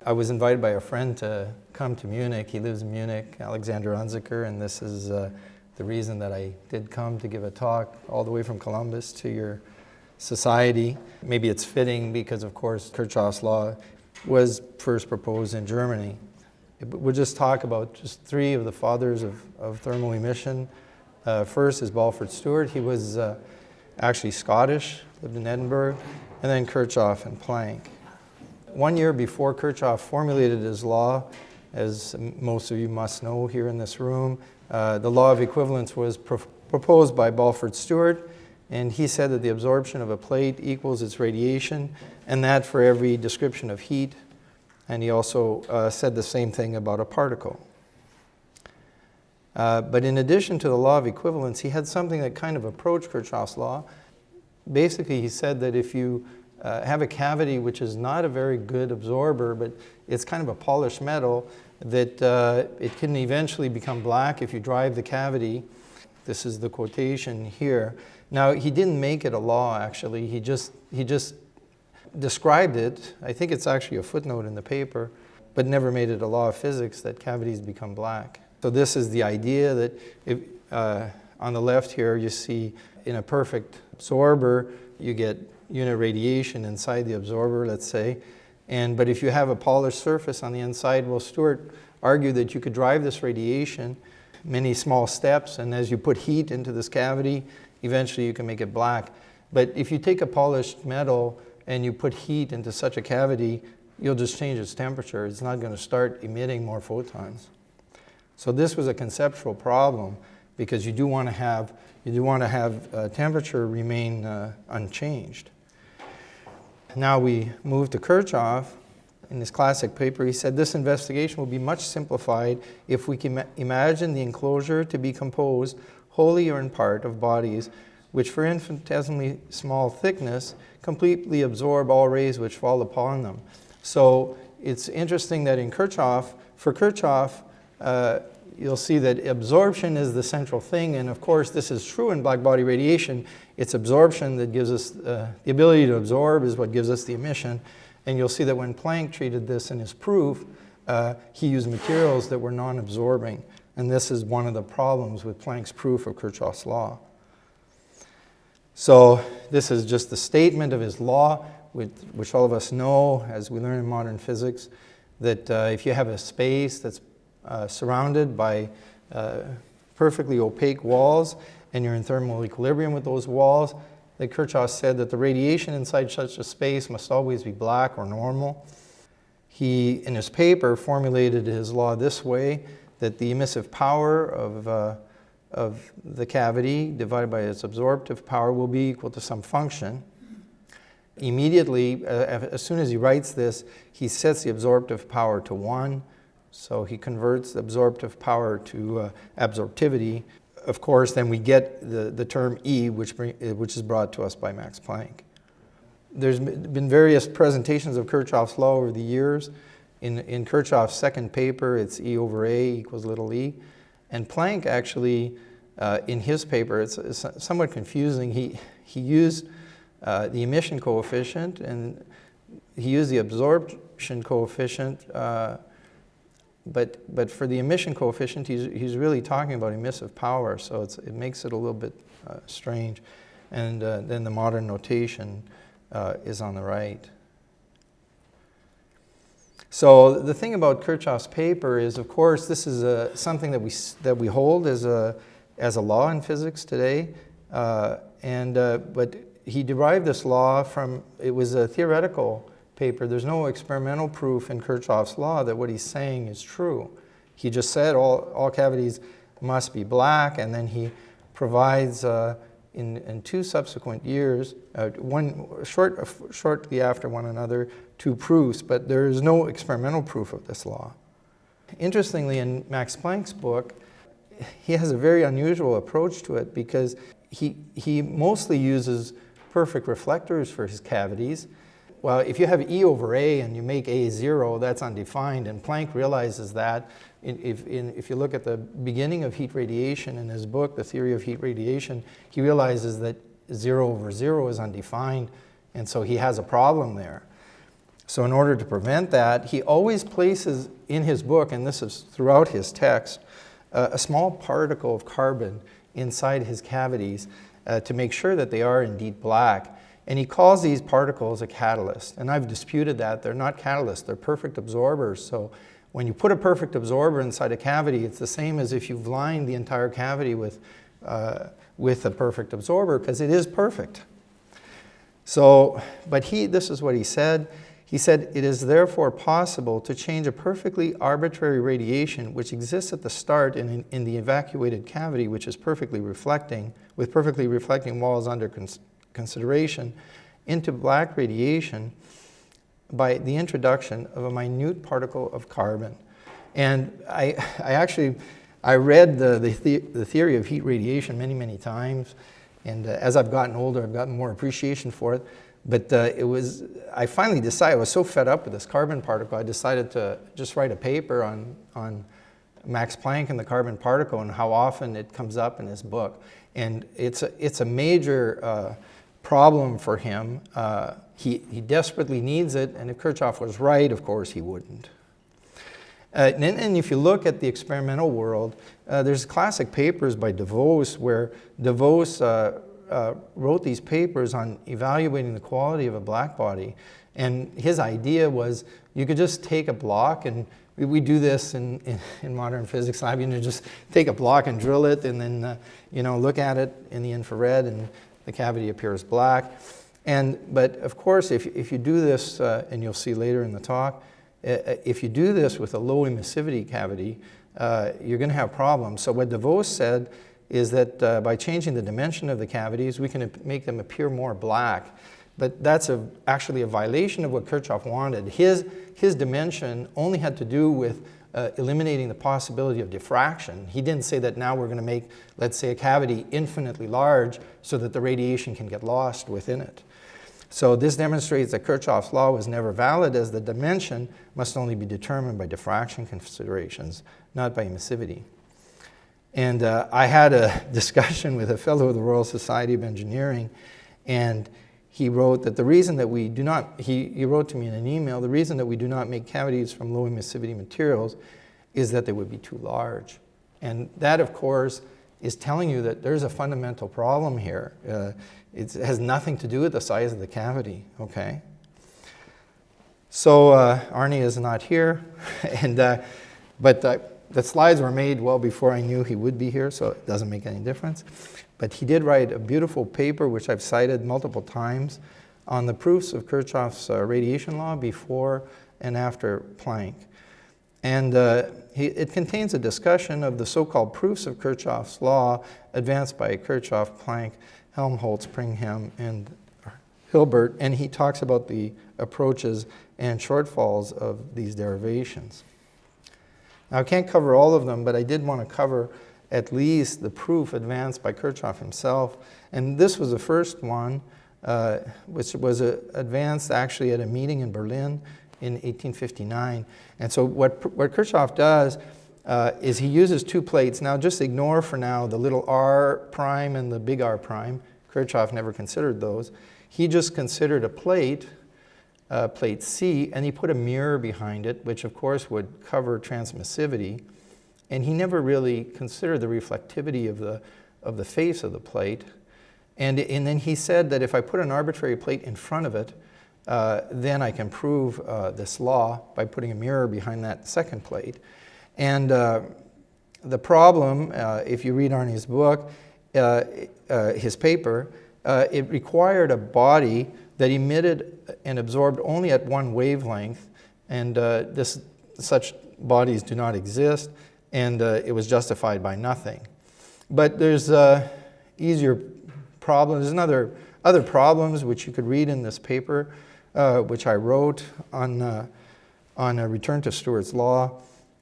I was invited by a friend to come to Munich. He lives in Munich, Alexander Unziker, and this is the reason that I did come to give a talk all the way from Columbus to your society. Maybe it's fitting because, of course, Kirchhoff's law was first proposed in Germany. We'll just talk about just three of the fathers of thermal emission. First is Stewart. He was actually Scottish, lived in Edinburgh, and then Kirchhoff and Planck. 1 year before Kirchhoff formulated his law, as most of you must know here in this room, the Law of Equivalence was proposed by Stewart, and he said that the absorption of a plate equals its radiation, and that for every description of heat. And he also said the same thing about a particle. But in addition to the Law of Equivalence, he had something that kind of approached Kirchhoff's law. Basically, he said that if you have a cavity which is not a very good absorber, but it's kind of a polished metal, that it can eventually become black if you drive the cavity. This is the quotation here. Now, he didn't make it a law, actually. He just described it. I think it's actually a footnote in the paper, but never made it a law of physics that cavities become black. So this is the idea that if, on the left here you see in a perfect absorber you get unit radiation inside the absorber, let's say, but if you have a polished surface on the inside, well, Stewart argued that you could drive this radiation many small steps, and as you put heat into this cavity, eventually you can make it black. But if you take a polished metal and you put heat into such a cavity, you'll just change its temperature. It's not going to start emitting more photons. So this was a conceptual problem because you do want to have temperature remain unchanged. Now we move to Kirchhoff. In his classic paper, he said this investigation will be much simplified if we can imagine the enclosure to be composed wholly or in part of bodies which for infinitesimally small thickness completely absorb all rays which fall upon them. So it's interesting that in Kirchhoff, for Kirchhoff, you'll see that absorption is the central thing, and of course this is true in blackbody radiation. It's absorption that gives us, the ability to absorb is what gives us the emission. And you'll see that when Planck treated this in his proof, he used materials that were non-absorbing. And this is one of the problems with Planck's proof of Kirchhoff's law. So this is just the statement of his law, which all of us know, as we learn in modern physics, that if you have a space that's surrounded by perfectly opaque walls, and you're in thermal equilibrium with those walls, that Kirchhoff said that the radiation inside such a space must always be black or normal. He, in his paper, formulated his law this way, that the emissive power of the cavity divided by its absorptive power will be equal to some function. Immediately, as soon as he writes this, he sets the absorptive power to 1. So he converts the absorptive power to absorptivity. Of course, then we get the term E, which is brought to us by Max Planck. There's been various presentations of Kirchhoff's law over the years. In Kirchhoff's second paper, it's E over A equals little e. And Planck actually, in his paper, it's somewhat confusing. He used the emission coefficient, and he used the absorption coefficient. But for the emission coefficient, he's really talking about emissive power, so it makes it a little bit strange. And then the modern notation is on the right. So the thing about Kirchhoff's paper is, of course, this is something that we hold as a law in physics today. But he derived this law from, it was a theoretical paper. There's no experimental proof in Kirchhoff's law that what he's saying is true. He just said all cavities must be black, and then he provides in 2 subsequent years, shortly after one another, 2 proofs, but there is no experimental proof of this law. Interestingly, in Max Planck's book, he has a very unusual approach to it because he mostly uses perfect reflectors for his cavities. Well, if you have E over A and you make A 0, that's undefined, and Planck realizes that. If you look at the beginning of heat radiation in his book, The Theory of Heat Radiation, he realizes that 0 over 0 is undefined, and so he has a problem there. So in order to prevent that, he always places in his book, and this is throughout his text, a small particle of carbon inside his cavities to make sure that they are indeed black. And he calls these particles a catalyst. And I've disputed that. They're not catalysts. They're perfect absorbers. So when you put a perfect absorber inside a cavity, it's the same as if you've lined the entire cavity with a perfect absorber, because it is perfect. So, but this is what he said. He said, it is therefore possible to change a perfectly arbitrary radiation which exists at the start in the evacuated cavity, which is perfectly reflecting, with perfectly reflecting walls under consideration, into black radiation by the introduction of a minute particle of carbon. And I read the theory of heat radiation many, many times, and as I've gotten older, I've gotten more appreciation for it. But I finally decided, I was so fed up with this carbon particle, I decided to just write a paper on Max Planck and the carbon particle and how often it comes up in his book. And it's a major problem for him. He desperately needs it, and if Kirchhoff was right, of course he wouldn't. And if you look at the experimental world, there's classic papers by DeVos where DeVos wrote these papers on evaluating the quality of a blackbody. And his idea was you could just take a block, and we do this in modern physics lab. You know, just take a block and drill it, and then look at it in the infrared, and the cavity appears black. But of course, if you do this, and you'll see later in the talk, if you do this with a low emissivity cavity, you're going to have problems. So what DeVos said is that by changing the dimension of the cavities, we can make them appear more black. But that's actually a violation of what Kirchhoff wanted. His dimension only had to do with eliminating the possibility of diffraction. He didn't say that now we're going to make, let's say, a cavity infinitely large so that the radiation can get lost within it. So this demonstrates that Kirchhoff's law was never valid, as the dimension must only be determined by diffraction considerations, not by emissivity. And I had a discussion with a fellow of the Royal Society of Engineering, and he wrote that the reason that we do not, he wrote to me in an email, the reason that we do not make cavities from low emissivity materials is that they would be too large. And that, of course, is telling you that there's a fundamental problem here. It has nothing to do with the size of the cavity, okay? So Arnie is not here, but the slides were made well before I knew he would be here, so it doesn't make any difference. But he did write a beautiful paper, which I've cited multiple times, on the proofs of Kirchhoff's radiation law before and after Planck. And it contains a discussion of the so-called proofs of Kirchhoff's law advanced by Kirchhoff, Planck, Helmholtz, Pringham, and Hilbert, and he talks about the approaches and shortfalls of these derivations. Now, I can't cover all of them, but I did want to cover at least the proof advanced by Kirchhoff himself. And this was the first one, which was advanced actually at a meeting in Berlin in 1859. And so what Kirchhoff does is he uses two plates. Now, just ignore for now the little r prime and the big R prime. Kirchhoff never considered those. He just considered a plate, plate C, and he put a mirror behind it, which of course would cover transmissivity. And he never really considered the reflectivity of the face of the plate. And then he said that if I put an arbitrary plate in front of it, then I can prove this law by putting a mirror behind that second plate. And the problem, if you read Arnie's book, his paper, it required a body that emitted and absorbed only at one wavelength, and such bodies do not exist, and it was justified by nothing. But there's easier problems. There's other problems which you could read in this paper, which I wrote on a return to Stewart's law.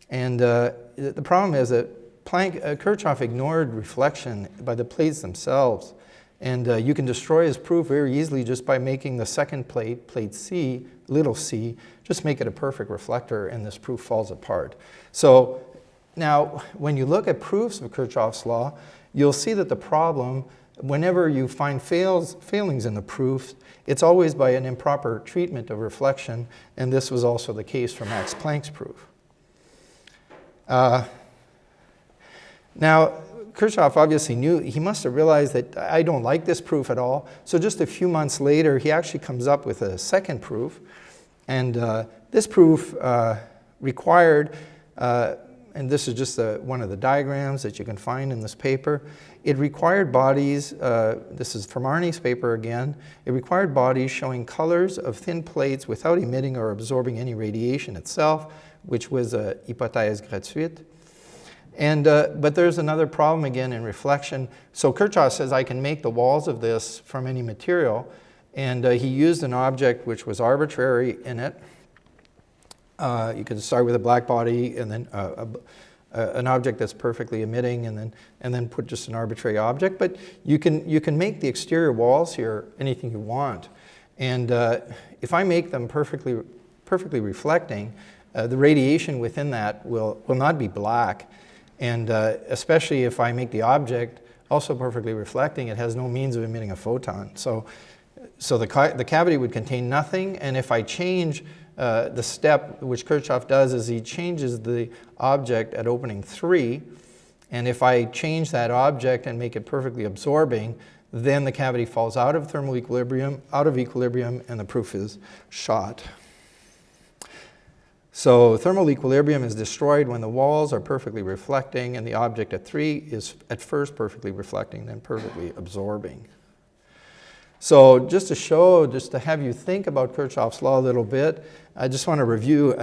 And the problem is that Kirchhoff ignored reflection by the plates themselves. And you can destroy his proof very easily just by making the second plate, plate C, little c, just make it a perfect reflector, and this proof falls apart. So now, when you look at proofs of Kirchhoff's law, you'll see that the problem whenever you find failings in the proofs, it's always by an improper treatment of reflection, and this was also the case for Max Planck's proof. Now, Kirchhoff obviously knew, he must have realized that I don't like this proof at all. So just a few months later, he actually comes up with a second proof. And this proof required, and this is just one of the diagrams that you can find in this paper, it required bodies, this is from Arnie's paper again, it required bodies showing colors of thin plates without emitting or absorbing any radiation itself, which was a hypothèse gratuite. And, but there's another problem again in reflection. So Kirchhoff says I can make the walls of this from any material, and he used an object which was arbitrary in it. You could start with a blackbody and then an object that's perfectly emitting, and then put just an arbitrary object. But you can make the exterior walls here anything you want, and if I make them perfectly reflecting, the radiation within that will not be black. And especially if I make the object also perfectly reflecting, it has no means of emitting a photon. So the cavity would contain nothing, and if I change the step, which Kirchhoff does, is he changes the object at opening 3, and if I change that object and make it perfectly absorbing, then the cavity falls out of thermal equilibrium, and the proof is shot. So thermal equilibrium is destroyed when the walls are perfectly reflecting and the object at 3 is at first perfectly reflecting, then perfectly absorbing. So just to have you think about Kirchhoff's law a little bit, I just want to review.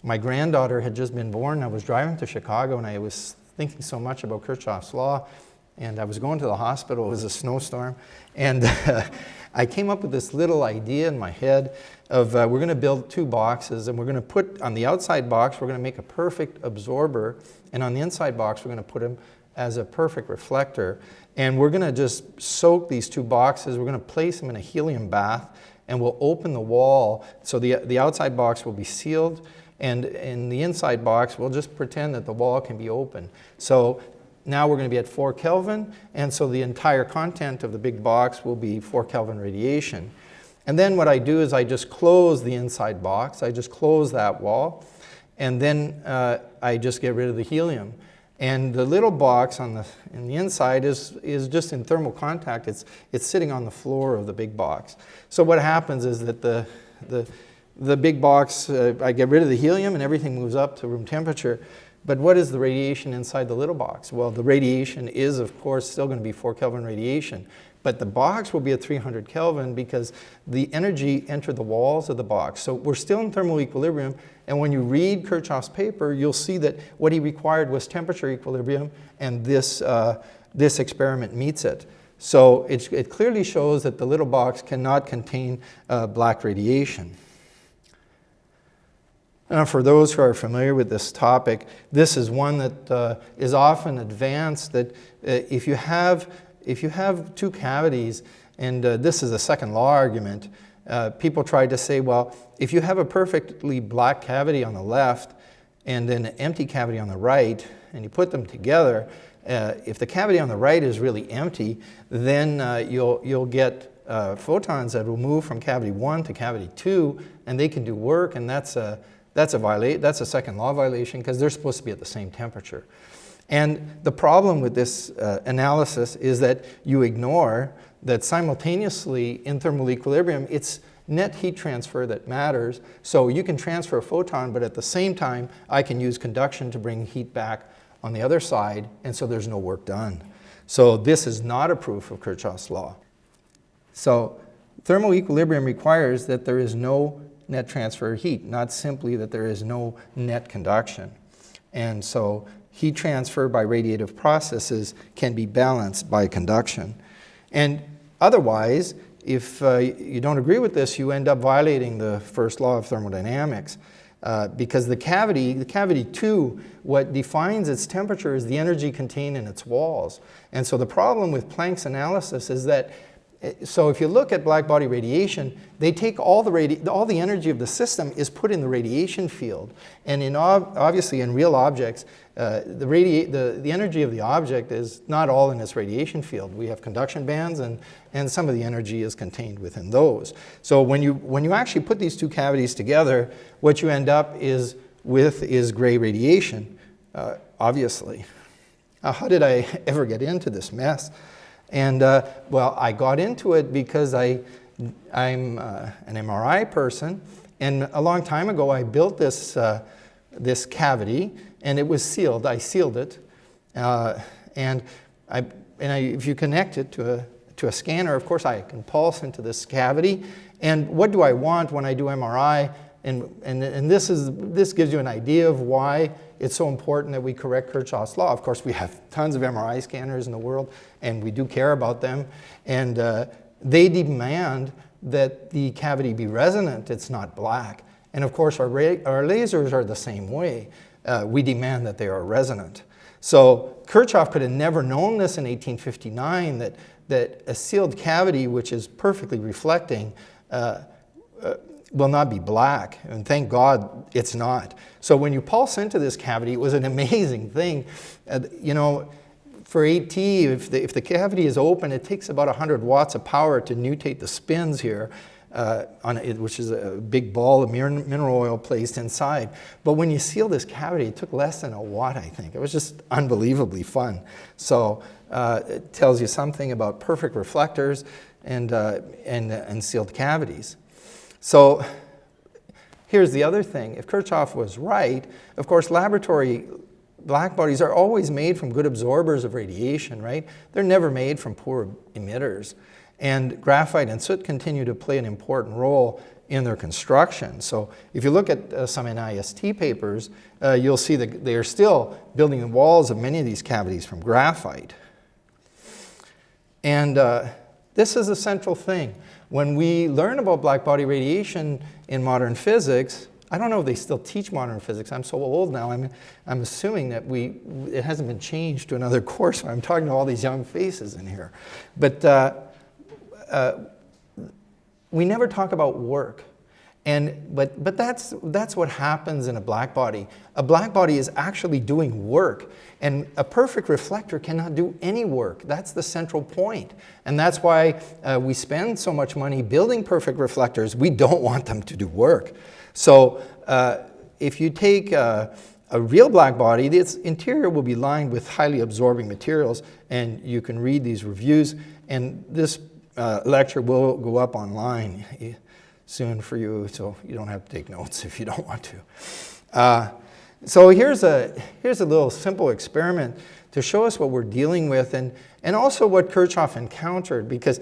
My granddaughter had just been born. I was driving to Chicago and I was thinking so much about Kirchhoff's law, and I was going to the hospital. It was a snowstorm, and I came up with this little idea in my head of we're going to build 2 boxes, and we're going to put on the outside box, we're going to make a perfect absorber, and on the inside box, we're going to put him as a perfect reflector. And we're going to just soak these 2 boxes, we're going to place them in a helium bath, and we'll open the wall. So the outside box will be sealed, and in the inside box, we'll just pretend that the wall can be open. So now we're going to be at 4 Kelvin, and so the entire content of the big box will be 4 Kelvin radiation. And then what I do is I just close the inside box, I just close that wall, and then I just get rid of the helium. And the little box in the inside is just in thermal contact. It's sitting on the floor of the big box. So what happens is that the big box, I get rid of the helium and everything moves up to room temperature. But what is the radiation inside the little box? Well, the radiation is, of course, still going to be 4 Kelvin radiation. But the box will be at 300 Kelvin because the energy entered the walls of the box. So we're still in thermal equilibrium. And when you read Kirchhoff's paper, you'll see that what he required was temperature equilibrium, and this experiment meets it. So it clearly shows that the little box cannot contain black radiation. Now, for those who are familiar with this topic, this is one that is often advanced, that if you have 2 cavities, and this is a second law argument, people try to say, well, if you have a perfectly black cavity on the left and then an empty cavity on the right, and you put them together, if the cavity on the right is really empty, then you'll get photons that will move from cavity 1 to cavity 2, and they can do work, and that's a second law violation because they're supposed to be at the same temperature. And the problem with this analysis is that you ignore that simultaneously in thermal equilibrium, it's net heat transfer that matters. So you can transfer a photon, but at the same time, I can use conduction to bring heat back on the other side, and so there's no work done. So this is not a proof of Kirchhoff's law. So thermal equilibrium requires that there is no net transfer of heat, not simply that there is no net conduction. And so heat transfer by radiative processes can be balanced by conduction. And otherwise, if you don't agree with this, you end up violating the first law of thermodynamics. Because the cavity 2, what defines its temperature is the energy contained in its walls. And so the problem with Planck's analysis is that So if you look at blackbody radiation, they take all the energy of the system is put in the radiation field. And obviously in real objects, the energy of the object is not all in its radiation field. We have conduction bands, and some of the energy is contained within those. So when you actually put these two cavities together, what you end up with is gray radiation, obviously. How did I ever get into this mess? And well, I got into it because I'm an MRI person, and a long time ago I built this cavity, and it was sealed. I sealed it, and if you connect it to a scanner, of course I can pulse into this cavity. And what do I want when I do MRI? And this gives you an idea of why it's so important that we correct Kirchhoff's law. Of course, we have tons of MRI scanners in the world, and we do care about them. And they demand that the cavity be resonant. It's not black. And of course, our lasers are the same way. We demand that they are resonant. So Kirchhoff could have never known this in 1859, that a sealed cavity, which is perfectly reflecting, will not be black, and thank God it's not. So when you pulse into this cavity, it was an amazing thing. You know, for AT, if the cavity is open, it takes about 100 watts of power to nutate the spins here, which is a big ball of mineral oil placed inside. But when you seal this cavity, it took less than a watt, I think. It was just unbelievably fun. So it tells you something about perfect reflectors and sealed cavities. So here's the other thing. If Kirchhoff was right, of course, laboratory blackbodies are always made from good absorbers of radiation, right? They're never made from poor emitters. And graphite and soot continue to play an important role in their construction. So if you look at some NIST papers, you'll see that they are still building the walls of many of these cavities from graphite. And this is a central thing. When we learn about blackbody radiation in modern physics, I don't know if they still teach modern physics. I'm so old now, I'm assuming that it hasn't been changed to another course. I'm talking to all these young faces in here. But we never talk about work. But that's what happens in a blackbody. A blackbody is actually doing work, and a perfect reflector cannot do any work. That's the central point, and that's why we spend so much money building perfect reflectors. We don't want them to do work. So if you take a real blackbody, its interior will be lined with highly absorbing materials, and you can read these reviews, and this lecture will go up online soon for you, so you don't have to take notes if you don't want to. So here's a little simple experiment to show us what we're dealing with, and also what Kirchhoff encountered, because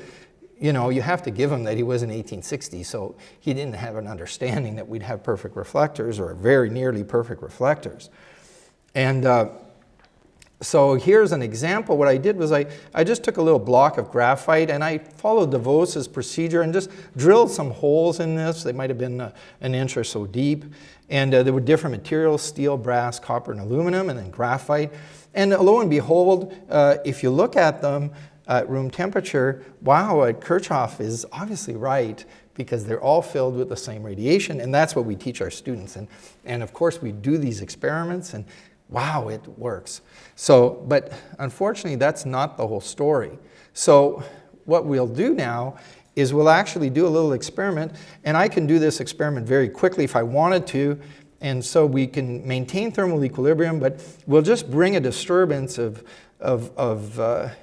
you know, you have to give him that he was in 1860, so he didn't have an understanding that we'd have perfect reflectors or very nearly perfect reflectors. And so here's an example. What I did was I just took a little block of graphite, and I followed DeVos's procedure and just drilled some holes in this. They might have been an inch or so deep. And there were different materials: steel, brass, copper, and aluminum, and then graphite. And lo and behold, if you look at them at room temperature, wow, Kirchhoff is obviously right, because they're all filled with the same radiation, and that's what we teach our students. And of course, we do these experiments, and wow, it works. So, but unfortunately, that's not the whole story. So what we'll do now is we'll actually do a little experiment, and I can do this experiment very quickly if I wanted to, and so we can maintain thermal equilibrium, but we'll just bring a disturbance of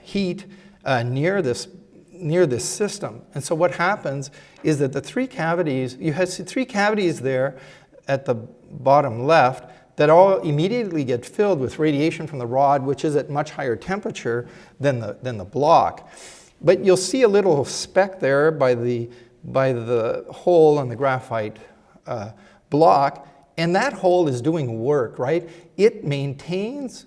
heat near this system. And so what happens is that the three cavities, you have three cavities there at the bottom left, that all immediately get filled with radiation from the rod, which is at much higher temperature than the block. But you'll see a little speck there by the hole on the graphite block, and that hole is doing work, right? It maintains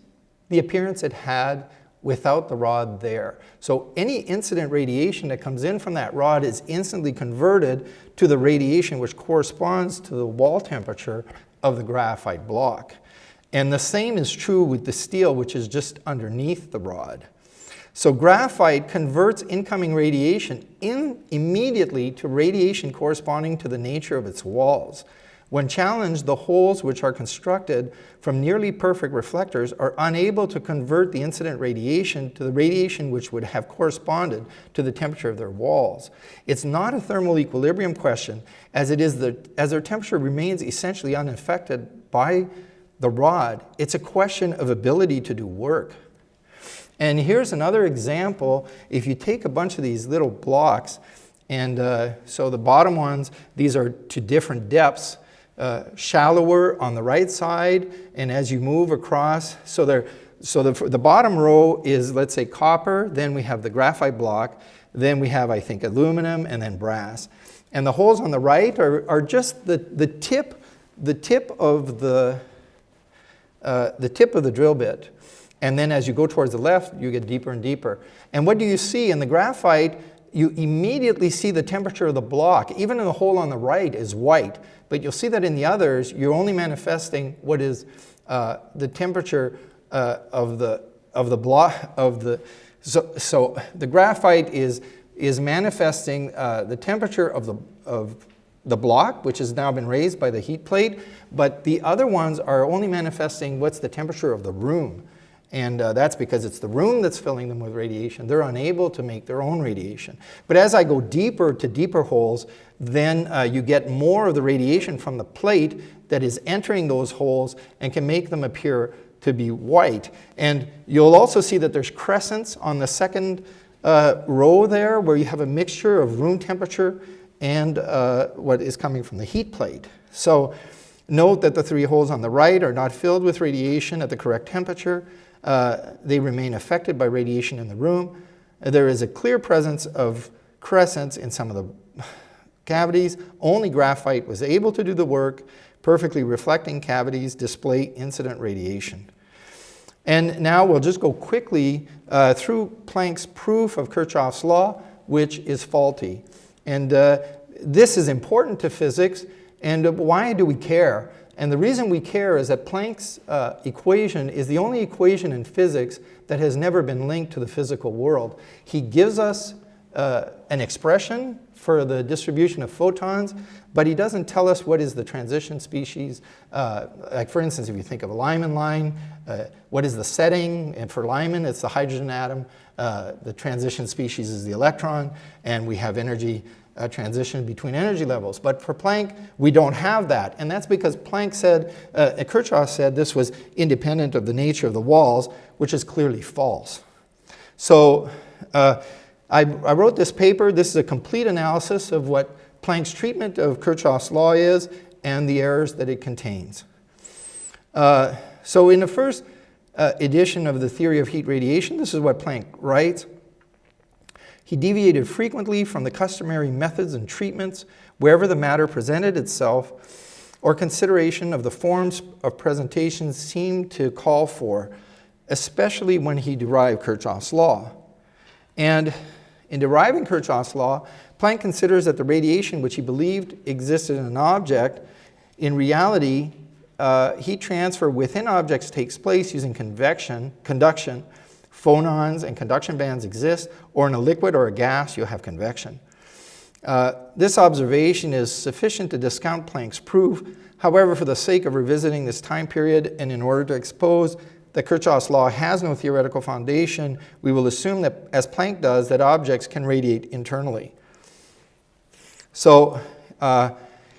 the appearance it had without the rod there. So any incident radiation that comes in from that rod is instantly converted to the radiation which corresponds to the wall temperature of the graphite block. And the same is true with the steel, which is just underneath the rod. So graphite converts incoming radiation immediately to radiation corresponding to the nature of its walls. When challenged, the holes which are constructed from nearly perfect reflectors are unable to convert the incident radiation to the radiation which would have corresponded to the temperature of their walls. It's not a thermal equilibrium question, as their temperature remains essentially unaffected by the rod. It's a question of ability to do work. And here's another example. If you take a bunch of these little blocks, and so the bottom ones, these are to different depths, shallower on the right side, and as you move across, so the bottom row is, let's say, copper, then we have the graphite block, then we have, I think, aluminum, and then brass. And the holes on the right are just the tip of the drill bit. And then as you go towards the left, you get deeper and deeper. And what do you see? In the graphite, you immediately see the temperature of the block. Even in the hole on the right is white. But you'll see that in the others, you're only manifesting what is the temperature of the block. So the graphite is manifesting the temperature of the block, which has now been raised by the heat plate. But the other ones are only manifesting what's the temperature of the room. And that's because it's the room that's filling them with radiation. They're unable to make their own radiation. But as I go deeper to deeper holes, then you get more of the radiation from the plate that is entering those holes and can make them appear to be white. And you'll also see that there's crescents on the second row there, where you have a mixture of room temperature and what is coming from the heat plate. So note that the three holes on the right are not filled with radiation at the correct temperature. They remain affected by radiation in the room. There is a clear presence of crescents in some of the cavities. Only graphite was able to do the work. Perfectly reflecting cavities display incident radiation. And now we'll just go quickly through Planck's proof of Kirchhoff's law, which is faulty. And this is important to physics. And why do we care? And the reason we care is that Planck's equation is the only equation in physics that has never been linked to the physical world. He gives us an expression for the distribution of photons, but he doesn't tell us what is the transition species. Like for instance, if you think of a Lyman line, what is the setting? And for Lyman, it's the hydrogen atom. The transition species is the electron, and we have energy transition between energy levels. But for Planck, we don't have that. And that's because Planck said, Kirchhoff said this was independent of the nature of the walls, which is clearly false. So I wrote this paper. This is a complete analysis of what Planck's treatment of Kirchhoff's law is and the errors that it contains. So in the first edition of the theory of heat radiation, this is what Planck writes. He deviated frequently from the customary methods and treatments wherever the matter presented itself or consideration of the forms of presentation seemed to call for, especially when he derived Kirchhoff's law. And in deriving Kirchhoff's law, Planck considers that the radiation which he believed existed in an object, in reality, heat transfer within objects takes place using conduction. Phonons and conduction bands exist, or in a liquid or a gas, you'll have convection. This observation is sufficient to discount Planck's proof. However, for the sake of revisiting this time period and in order to expose that Kirchhoff's law has no theoretical foundation, we will assume that, as Planck does, that objects can radiate internally. So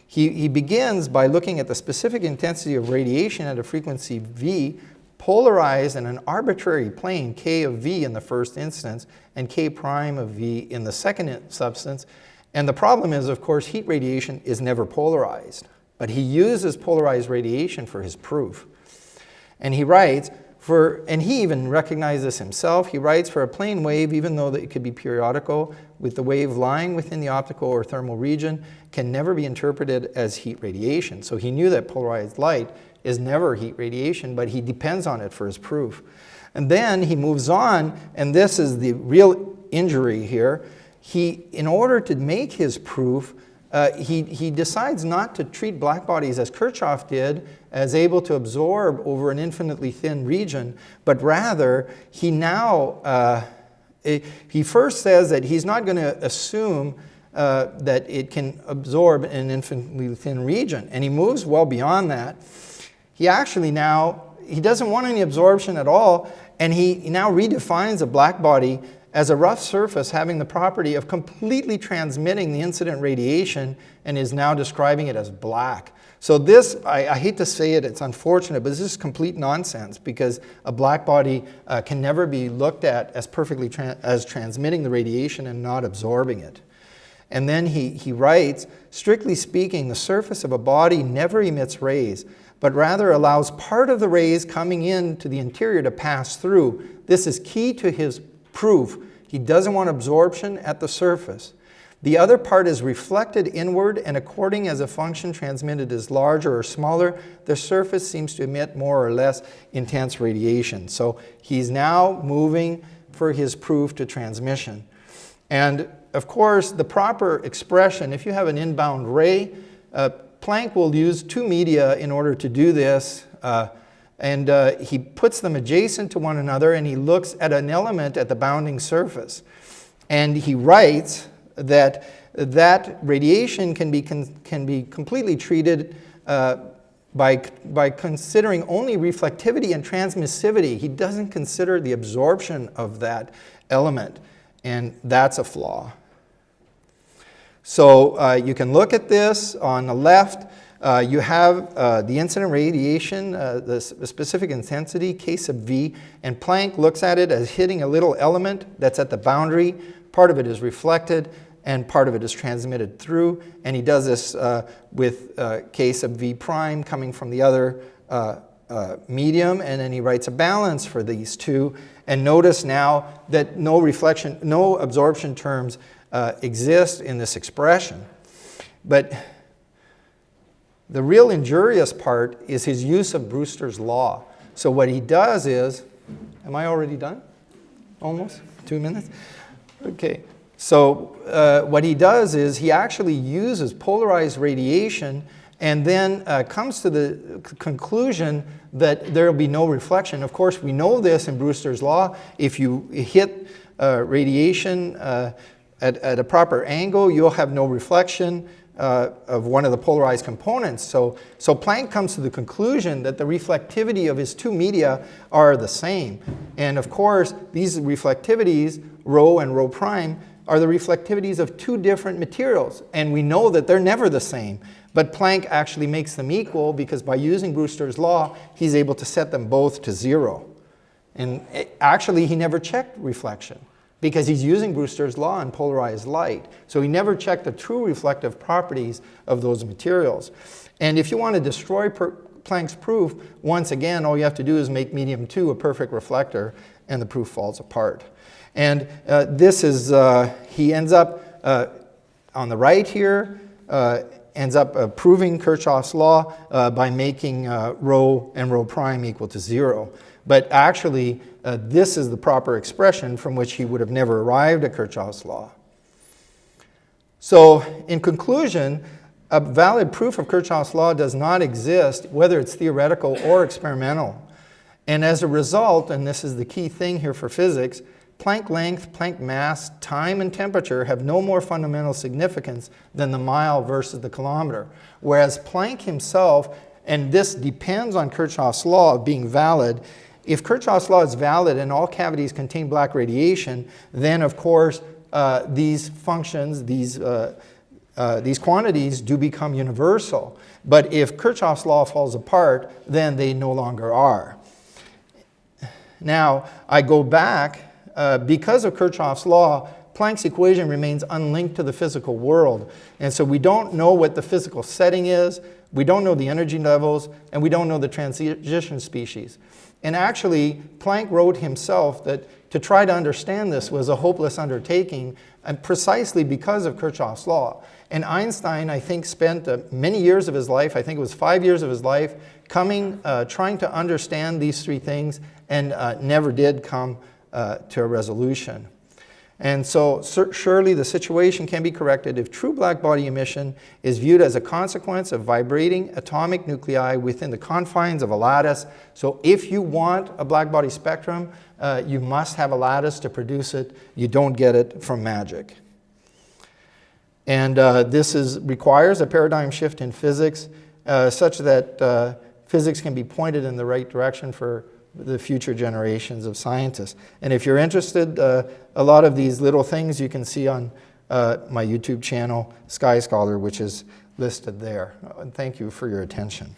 he begins by looking at the specific intensity of radiation at a frequency v, polarized in an arbitrary plane, k of v in the first instance and k prime of v in the second substance. And the problem is, of course, heat radiation is never polarized. But he uses polarized radiation for his proof. And he writes, and he even recognized this himself, he writes, for a plane wave, even though it could be periodical, with the wave lying within the optical or thermal region, can never be interpreted as heat radiation. So he knew that polarized light is never heat radiation, but he depends on it for his proof. And then he moves on, and this is the real injury here. In order to make his proof, he decides not to treat blackbodies as Kirchhoff did, as able to absorb over an infinitely thin region, but rather he now He first says that he's not going to assume that it can absorb in an infinitely thin region, and he moves well beyond that. He actually now, he doesn't want any absorption at all, and he now redefines a blackbody as a rough surface having the property of completely transmitting the incident radiation, and is now describing it as black. So this, I hate to say it, it's unfortunate, but this is complete nonsense, because a blackbody can never be looked at as perfectly as transmitting the radiation and not absorbing it. And then he writes, strictly speaking, the surface of a body never emits rays, but rather allows part of the rays coming into the interior to pass through. This is key to his proof. He doesn't want absorption at the surface. The other part is reflected inward, and according as a function transmitted is larger or smaller, the surface seems to emit more or less intense radiation. So he's now moving for his proof to transmission. And of course, the proper expression, if you have an inbound ray, Planck will use two media in order to do this. And he puts them adjacent to one another, and he looks at an element at the bounding surface. And he writes that radiation can be completely treated by considering only reflectivity and transmissivity. He doesn't consider the absorption of that element, and that's a flaw. So you can look at this on the left. You have the incident radiation, the specific intensity, K sub V, and Planck looks at it as hitting a little element that's at the boundary. Part of it is reflected, and part of it is transmitted through. And he does this with K sub V prime coming from the other medium, and then he writes a balance for these two. And notice now that no reflection, no absorption terms exist in this expression. But the real injurious part is his use of Brewster's law. So what he does is, am I already done? Almost? 2 minutes? Okay. So what he does is he actually uses polarized radiation, and then comes to the conclusion that there will be no reflection. Of course, we know this in Brewster's law. If you hit radiation at a proper angle, you'll have no reflection of one of the polarized components. So Planck comes to the conclusion that the reflectivity of his two media are the same. And of course, these reflectivities, rho and rho prime, are the reflectivities of two different materials. And we know that they're never the same. But Planck actually makes them equal, because by using Brewster's law, he's able to set them both to 0. And actually, he never checked reflection, because he's using Brewster's law on polarized light. So he never checked the true reflective properties of those materials. And if you want to destroy Planck's proof, once again, all you have to do is make medium 2 a perfect reflector, and the proof falls apart. And this is, he ends up on the right here, ends up proving Kirchhoff's law by making rho and rho prime equal to 0. But actually, this is the proper expression from which he would have never arrived at Kirchhoff's law. So in conclusion, a valid proof of Kirchhoff's law does not exist, whether it's theoretical or experimental. And as a result, and this is the key thing here for physics, Planck length, Planck mass, time, and temperature have no more fundamental significance than the mile versus the kilometer. Whereas Planck himself, and this depends on Kirchhoff's law of being valid, if Kirchhoff's law is valid and all cavities contain black radiation, then of course these functions, these quantities do become universal. But if Kirchhoff's law falls apart, then they no longer are. Now, I go back. Because of Kirchhoff's law, Planck's equation remains unlinked to the physical world. And so we don't know what the physical setting is, we don't know the energy levels, and we don't know the transition species. And actually, Planck wrote himself that to try to understand this was a hopeless undertaking, and precisely because of Kirchhoff's law. And Einstein, I think, spent many years of his life, I think it was 5 years of his life, trying to understand these three things, and never did come to a resolution. And so surely the situation can be corrected if true blackbody emission is viewed as a consequence of vibrating atomic nuclei within the confines of a lattice. So if you want a blackbody spectrum, you must have a lattice to produce it. You don't get it from magic. And this requires a paradigm shift in physics such that physics can be pointed in the right direction for the future generations of scientists. And if you're interested, a lot of these little things you can see on my YouTube channel, Sky Scholar, which is listed there. And thank you for your attention.